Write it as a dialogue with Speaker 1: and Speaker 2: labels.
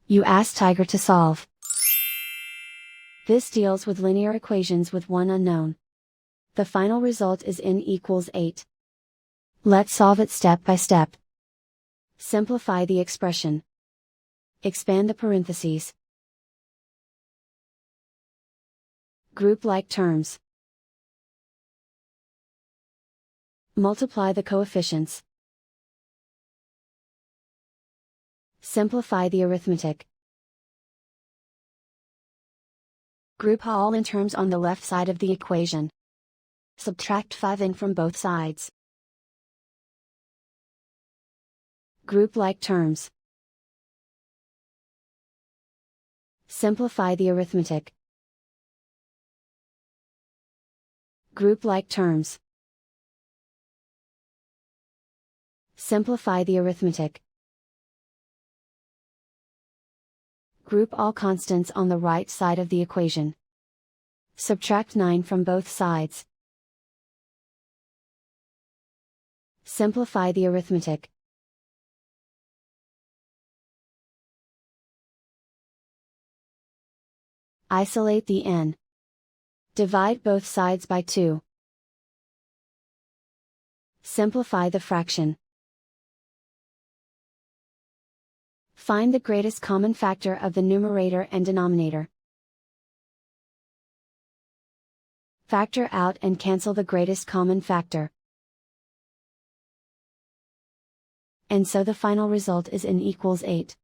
Speaker 1: You ask Tiger to solve. This deals with linear equations with one unknown. The final result is n equals 8. Let's solve it step by step. Simplify the expression. Expand the parentheses. Group like terms. Multiply the coefficients. Simplify the arithmetic. Group all in terms on the left side of the equation. Subtract 5n from both sides. Group like terms. Simplify the arithmetic. Group like terms. Simplify the arithmetic. Group all constants on the right side of the equation. Subtract 9 from both sides. Simplify the arithmetic. Isolate the n. Divide both sides by 2. Simplify the fraction. Find the greatest common factor of the numerator and denominator. Factor out and cancel the greatest common factor. And so the final result is n equals 8.